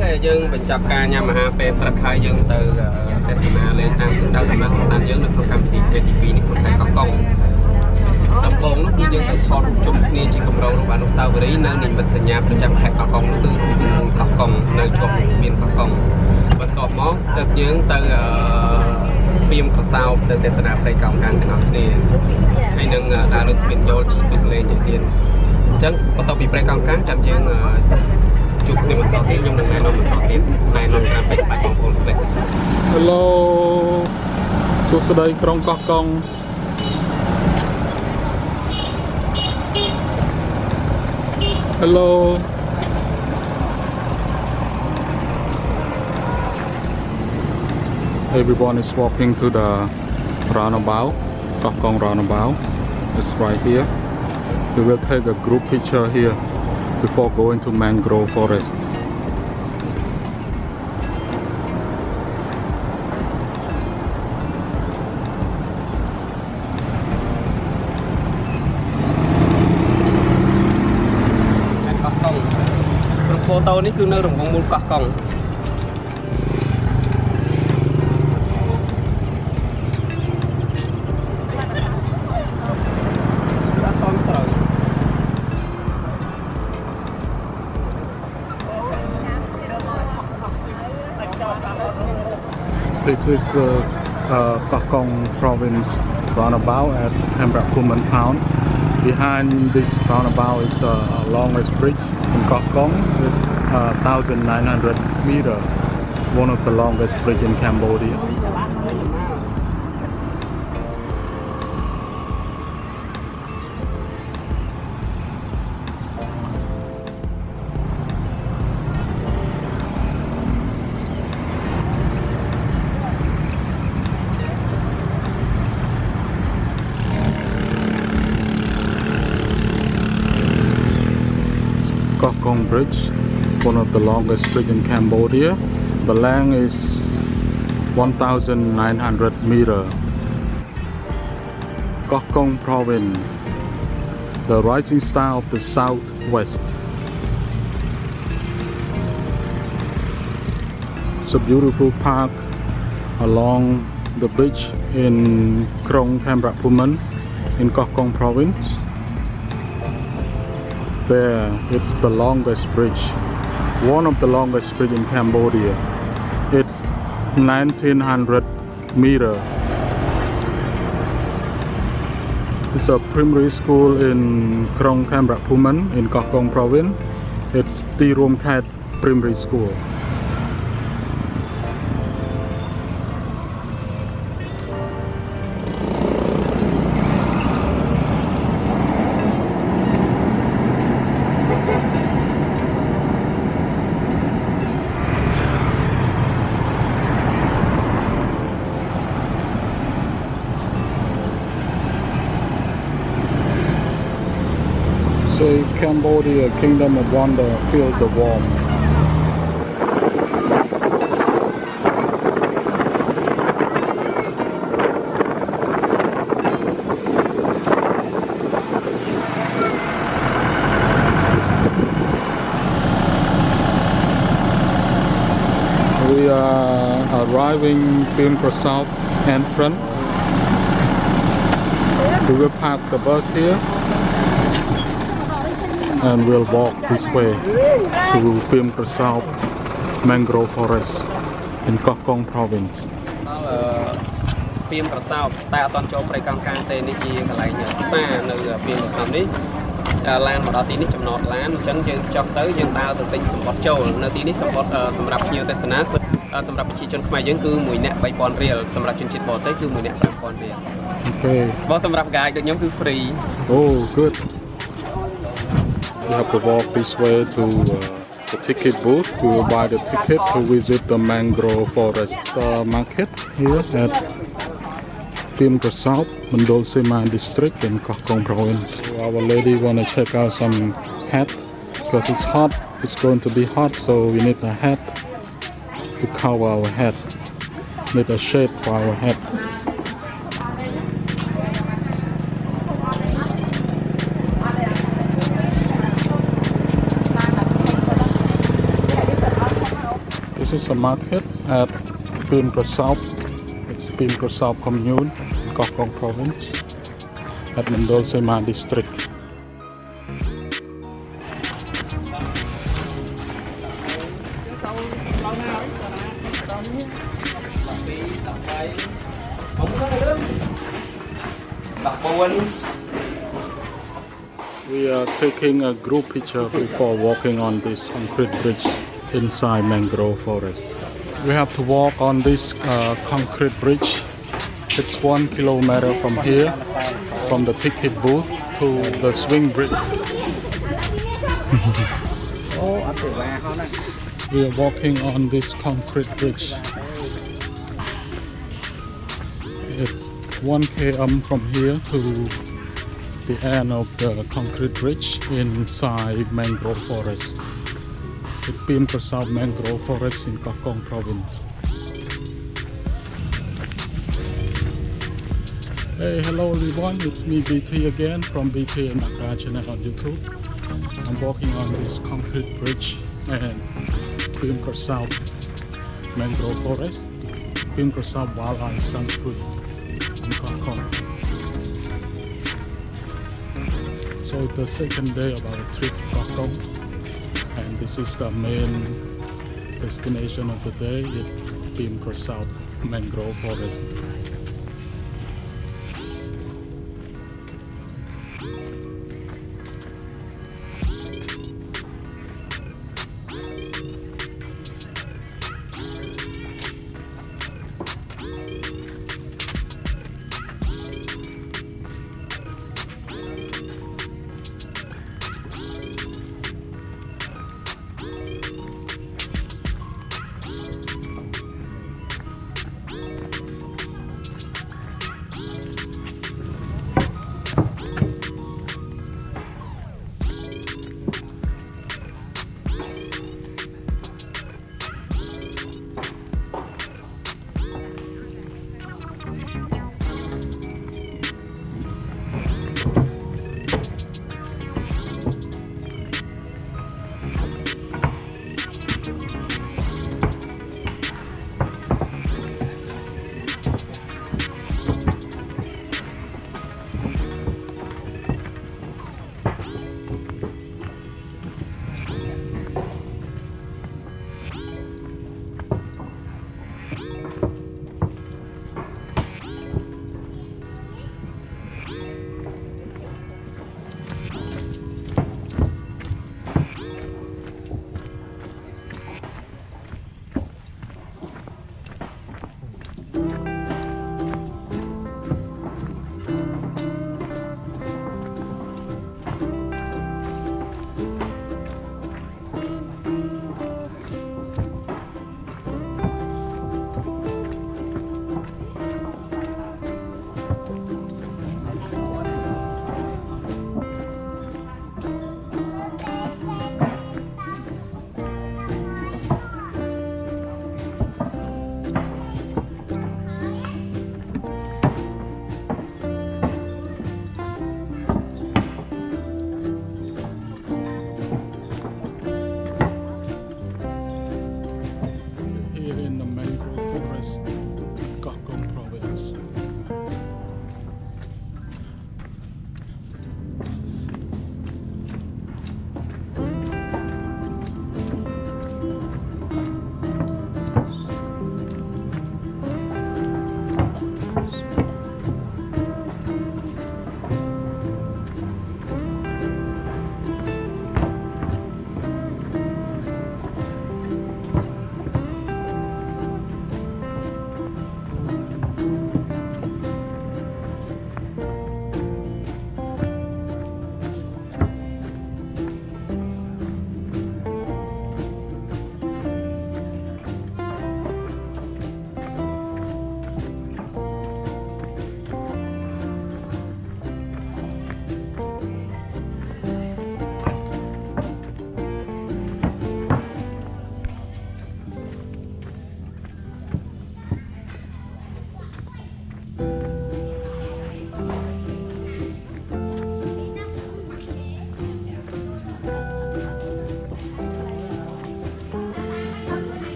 rồi dương mình chọc ca nhà mà hà về thật khai dương từ Tesla lên tham đầu mà sản dương được trong cam thì TV này cũng phải có công tầm bông nó cứ dương từ thon chụp nghe chỉ cộng đồng và nó sao với đấy nơi mình vật sản nhà trong phải có công nó từ có công nơi chụp miền có công và còn món được dương từ Pean Krasoap từ Tesla phải cộng càng cái nọ này hay nâng đã được miền vô chỉ được lên như tiền chẳng có tàu bị phải cộng càng chậm dương chụp thì mình có tiền nhưng mà này nó mình có tiền này nó làm phải phải cộng công đấy. Hello, chúc sự đây Krong Kong. Hello. Everyone is walking to the roundabout, Koh Kong roundabout. It's right here. We will take a group picture here before going to mangrove forest. Photo này cứ nơi đồng vòng môn Koh Kong. This is Koh Kong province roundabout at Khemerak Phumin town. Behind this roundabout is a longest bridge in Koh Kong with 1,900 meters, one of the longest bridge in Cambodia. Koh Kong Bridge, one of the longest bridge in Cambodia. The length is 1,900 meters. Koh Kong Province, the rising star of the southwest. It's a beautiful park along the bridge in Krong Khemerak Phumin in Koh Kong Province. There, it's the longest bridge, one of the longest bridge in Cambodia. It's 1,900 meters. It's a primary school in Krong Khemerak Phumin in Koh Kong Province. It's Ti Rom Khat Primary School. Say Cambodia, Kingdom of Wonder, feel the warmth. We are arriving Pean Krasoap entrance. We will park the bus here and we'll walk this way to Pean Krasoap mangrove forest in Koh Kong province. Pean Krasoap tại toàn châu Tây Cam Cang tên này gì cái này xa nơi Pean Krasoap này lan mà đó tí này chấm nọt lan chân dương chọc tới dương tao từ tỉnh sầm bọt châu nơi tí này sầm bọt sầm rạp nhiều tesna sầm rạp chỉ chân khai dương cứ mùi nẹt bay pon real sầm rạp chân chít bọt tới cứ mùi nẹt bay pon real. Okay. Bao sầm rạp guide được nhóm cứ free. Oh, good. We have to walk this way to the ticket booth to buy the ticket to visit the mangrove forest market here at Pean Krasoap, Mandol Sema district in Koh Kong province. So our lady wanna check out some hat because it's hot. It's going to be hot, so we need a hat to cover our head. Need a shade for our head. This is a market at Pean Krasoap. It's Pean Krasoap commune, Koh Kong province, at Mandol Sema district. We are taking a group picture before walking on this concrete bridge inside mangrove forest. We have to walk on this concrete bridge. It's 1 kilometer from here, from the ticket booth to the swing bridge. We are walking on this concrete bridge. It's 1 km from here to the end of the concrete bridge inside mangrove forest. The Pean Krasoap mangrove forest in Koh Kong province. Hey, hello everyone, it's me BT again from BT and Makra channel on YouTube. I'm walking on this concrete bridge and Pean Krasoap mangrove forest, Pean Krasoap wildlife sanctuary in Koh Kong. So it's the second day of our trip to Koh Kong, and this is the main destination of the day, the Pean Krasoap mangrove forest.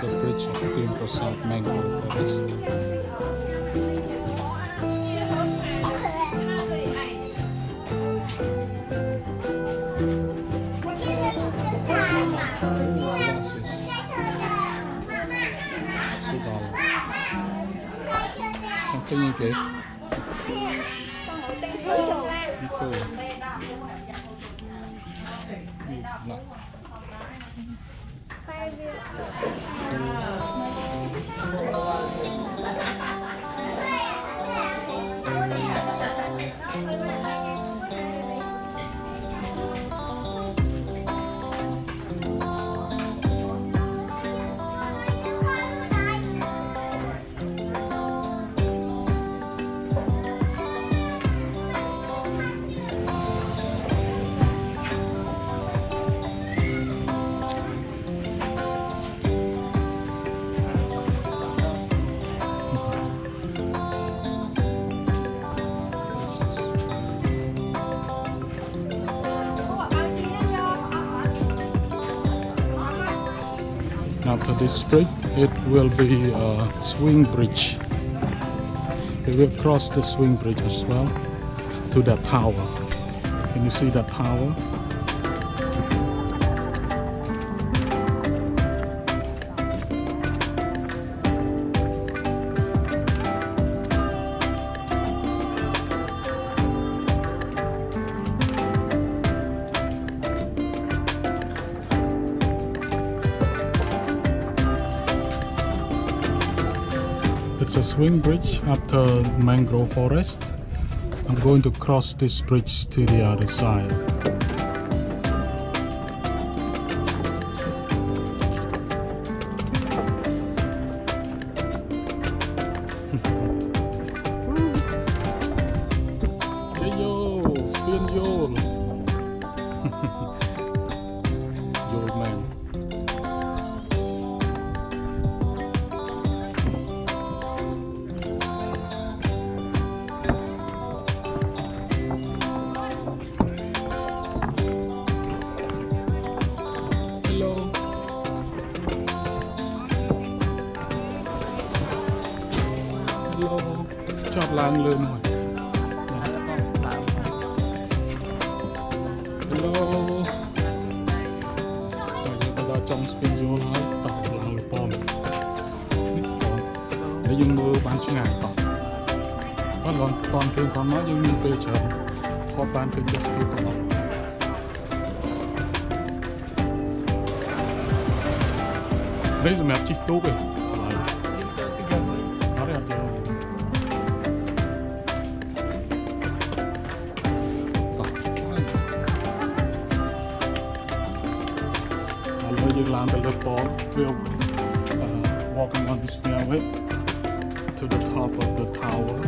the bridge of Pean Krasoap mangrove forest. Something you get. After this bridge, it will be a swing bridge. We will cross the swing bridge as well to that tower. Can you see that tower? It's a swing bridge after mangrove forest. I'm going to cross this bridge to the other side. Hey yo, spin yo. Yo man. Chọt lang lên rồi. Hello. Bây giờ trong spin vô nói tỏ lang là bom. Để dùng mưa bán cho ngài tỏ. Có lần toàn kênh còn nói nhưng bây giờ thoát bán kênh cho spin còn nói. Đây là map chích tốt rồi. Land a little ball. We're walking on the stairway to the top of the tower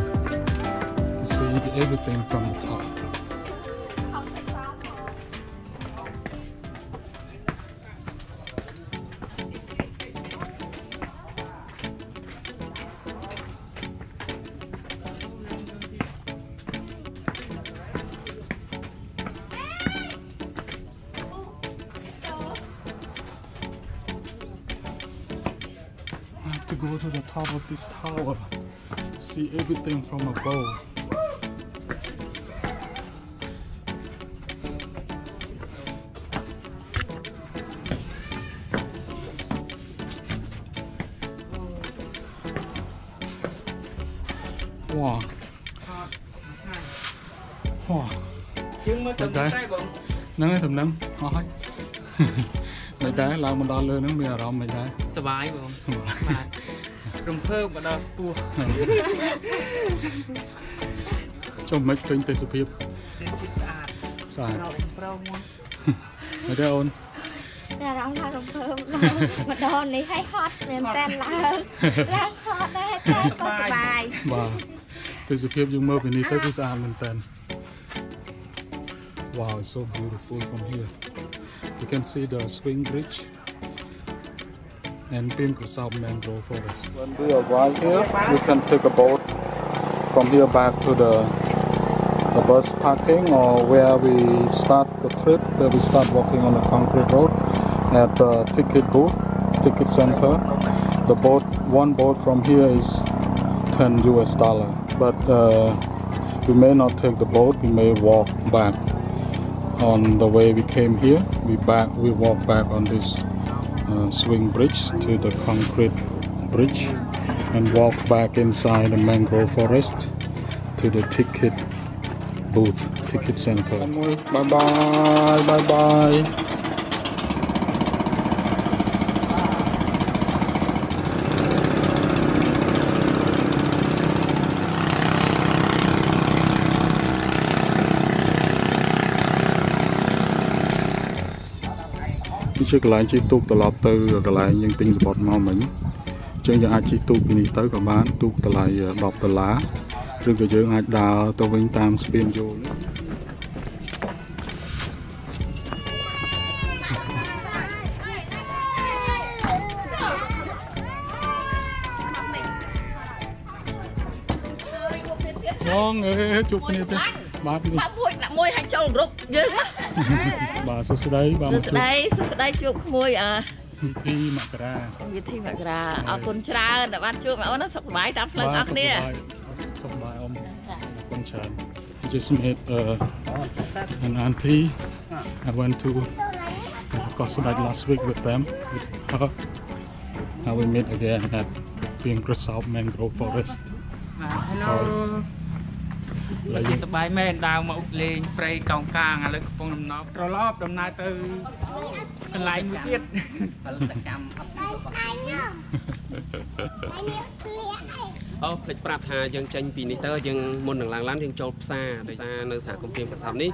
to see everything from the top. To go to the top of this tower, see everything from above. Wow. Wow. Nắng thầm nắng, hỏi. Mấy cái làm một đo lên nó bây giờ mấy cái. Sờ bái không? Rồng thơm và đo tua. Trong mấy kênh tây sụp hiệp. Sài. Mấy cái ôn. Là rong hoa rồng thơm. Mà đo này hay hot nên tên là rang hot đấy, có sờ bài. Wow. Tây sụp hiệp dùng mơ bên này tới cái sàn lên tên. Wow, it's so beautiful from here. You can see the swing bridge and Pean Krasoap mangrove forest. When we arrive here, we can take a boat from here back to the bus parking or where we start the trip, where we start walking on the concrete road at the ticket booth. ticket center. The boat, one boat from here is $10 US, but we may not take the boat. We may walk back on the way we came here. We walk back on this swing bridge to the concrete bridge and walk back inside the mangrove forest to the ticket booth, ticket center. Bye bye, bye bye. Chiếc cái lái chi tụt từ lọt từ cái lái những tinh bọt màu mình chân những ai chi tụt đi tới các bạn tụt từ lại đọt từ lá rồi cái dương ai đào tôi vinh tam spin vô ngon ơi chụp cái này thế bà môi hành châu rục dữ bà số đấy chụp môi thi mặc ra ở con tra đã ban chụp mà nó sọc bài tam lần ác nè sọc bài ông con trần just met an auntie. I went to Koh Kong last week with them with her. Now we meet again at Pean Krasoap mangrove forest. Hello. Là gì bài men đào mà lên prey còng càng là phong đầm nó trò lóp đầm nay từ cái lại một tiết. Lịch prap hà dân tranh vì này tơ dân môn đường làng lán dân châu xa nơi xã công viên Krasoap ní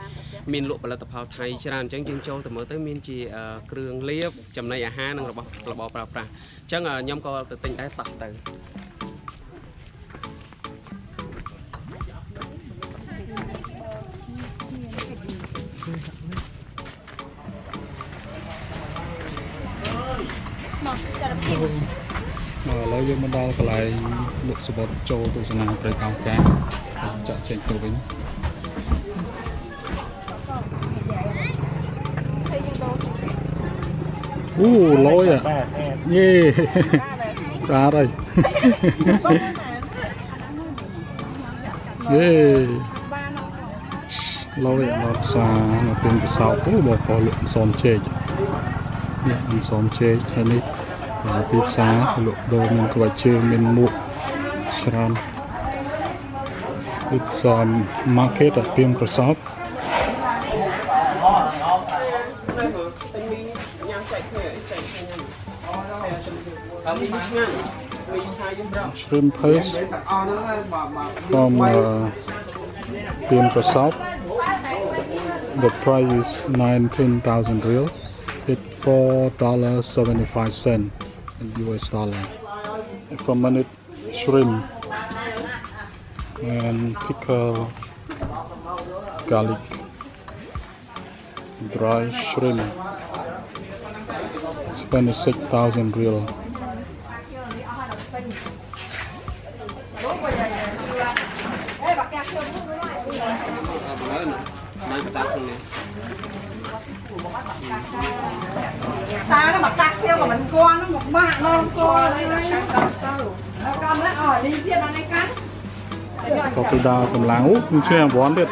miền lụa là tập hợp Thái tràn tranh dân châu từ mới tới miền chỉ Krong liếp chấm này ha năng là bỏ prap chẳng nhóm co từ tỉnh đáy tạt từ lấy vô mình đo lại lục số bột châu từ sân nào tới cao cá chọn trên cầu vĩnh lôi à yeah ra đây yeah lôi lọt xa nó tên cái sao cũng bỏ có lượng xóm chê ăn xóm chê cho nên tiếp xa lụa đồ mình có chơi mình mua sẵn. It's market at Pean Krasoap. Shrimp paste from Pean Krasoap. The price is 19,000 real. It's $4.75 in US dollar. Fermented shrimp and pickled garlic, dry shrimp. 26,000 real. ta nó mặc cắt theo mà mình con nó một bạn non con đi phía bên này cắn có cái đào cầm láng úp nhưng chưa em bón được